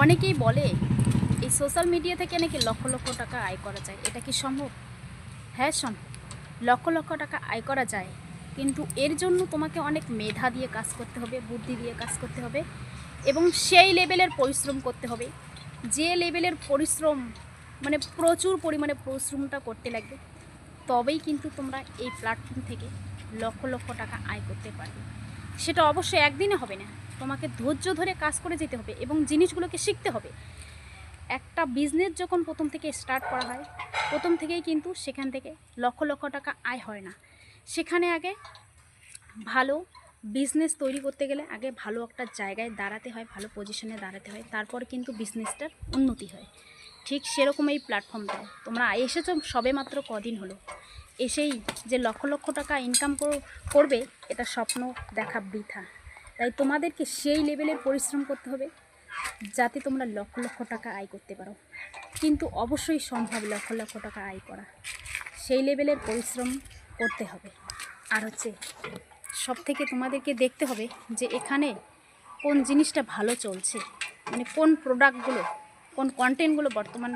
অনেকেই বলে এই সোশ্যাল মিডিয়া থেকে নাকি লক্ষ লক্ষ টাকা আয় করা যায়। এটা কি সম্ভব? হ্যাঁ সম্ভব। লক্ষ লক্ষ টাকা আয় করা যায়, কিন্তু এর জন্য তোমাকে অনেক মেধা দিয়ে কাজ করতে হবে, বুদ্ধি দিয়ে কাজ করতে হবে এবং সেই লেভেলের পরিশ্রম করতে হবে, যে লেভেলের পরিশ্রম মানে প্রচুর পরিমাণে পরিশ্রমটা করতে লাগবে। তবেই কিন্তু তোমরা এই প্ল্যাটফর্ম থেকে লক্ষ লক্ষ টাকা আয় করতে পারবে। সেটা অবশ্যই একদিনে হবে না, তোমাকে ধৈর্য ধরে কাজ করে যেতে হবে এবং জিনিসগুলোকে শিখতে হবে। একটা বিজনেস যখন প্রথম থেকে স্টার্ট করা হয়, প্রথম থেকেই কিন্তু সেখান থেকে লক্ষ লক্ষ টাকা আয় হয় না। সেখানে আগে ভালো বিজনেস তৈরি করতে গেলে আগে ভালো একটা জায়গায় দাঁড়াতে হয়, ভালো পজিশনে দাঁড়াতে হয়, তারপর কিন্তু বিজনেসটার উন্নতি হয়। ঠিক সেরকম এই প্ল্যাটফর্মটাও তোমরা এসেছো সবে মাত্র কদিন হলো, এসেই যে লক্ষ লক্ষ টাকা ইনকাম করবে এটা স্বপ্ন দেখা বৃথা। তাই তোমাদেরকে সেই লেভেলের পরিশ্রম করতে হবে যাতে তোমরা লক্ষ লক্ষ টাকা আয় করতে পারো। কিন্তু অবশ্যই সম্ভব লক্ষ লক্ষ টাকা আয় করা, সেই লেভেলের পরিশ্রম করতে হবে। আর হচ্ছে সব থেকে তোমাদেরকে দেখতে হবে যে এখানে কোন জিনিসটা ভালো চলছে, মানে কোন প্রোডাক্টগুলো, কোন কন্টেন্টগুলো বর্তমান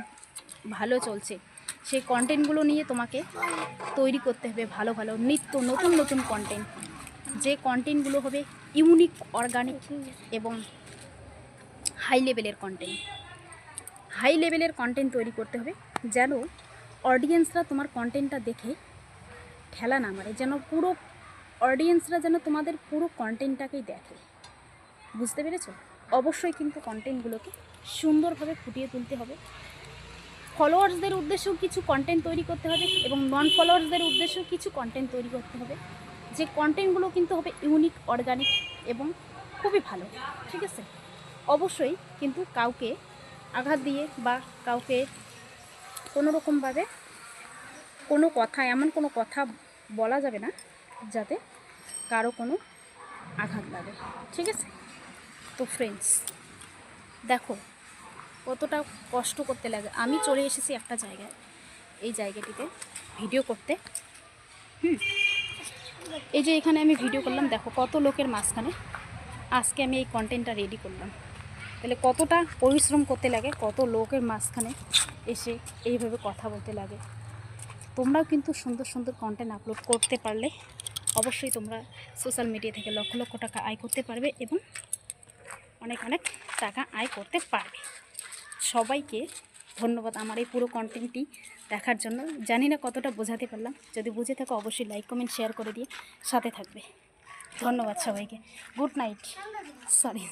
ভালো চলছে, সেই কন্টেন্টগুলো নিয়ে তোমাকে তৈরি করতে হবে ভালো ভালো নিত্য নতুন নতুন কন্টেন্ট, যে কন্টেন্টগুলো হবে ইউনিক, অর্গানিক এবং হাই লেভেলের কন্টেন্ট। হাই লেভেলের কন্টেন্ট তৈরি করতে হবে যেন অডিয়েন্সরা তোমার কন্টেন্টটা দেখে ঠেলা না মারে, যেন পুরো অডিয়েন্সরা যেন তোমাদের পুরো কন্টেন্টটাকেই দেখে। বুঝতে পেরেছো? অবশ্যই কিন্তু কন্টেন্টগুলোকে সুন্দরভাবে ফুটিয়ে তুলতে হবে। ফলোয়ার্সদের উদ্দেশ্যেও কিছু কন্টেন্ট তৈরি করতে হবে এবং নন ফলোয়ার্সদের উদ্দেশ্যেও কিছু কন্টেন্ট তৈরি করতে হবে, যে কন্টেন্টগুলো কিন্তু হবে ইউনিক, অর্গানিক এবং খুবই ভালো। ঠিক আছে? অবশ্যই কিন্তু কাউকে আঘাত দিয়ে বা কাউকে কোনো রকমভাবে কোনো কথা, এমন কোনো কথা বলা যাবে না যাতে কারো কোনো আঘাত লাগে। ঠিক আছে? তো ফ্রেন্ডস, দেখো কতটা কষ্ট করতে লাগে। আমি চলে এসেছি একটা জায়গায়, এই জায়গাটিতে ভিডিও করতে। এই যে এখানে আমি ভিডিও করলাম, দেখো কত লোকের মাঝখানে আজকে আমি এই কন্টেন্টটা রেডি করলাম। তাহলে কতটা পরিশ্রম করতে লাগে, কত লোকের মাঝখানে এসে এইভাবে কথা বলতে লাগে। তোমরাও কিন্তু সুন্দর সুন্দর কন্টেন্ট আপলোড করতে পারলে অবশ্যই তোমরা সোশ্যাল মিডিয়া থেকে লক্ষ লক্ষ টাকা আয় করতে পারবে এবং অনেক অনেক টাকা আয় করতে পারবে। সবাইকে ধন্যবাদ আমার এই পুরো কন্টেন্টটি দেখার জন্য। জানি না কতটা বোঝাতে পারলাম, যদি বুঝে থাকো অবশ্যই লাইক, কমেন্ট, শেয়ার করে দিয়ে সাথে থাকবে। ধন্যবাদ সবাইকে। Good night. সরি।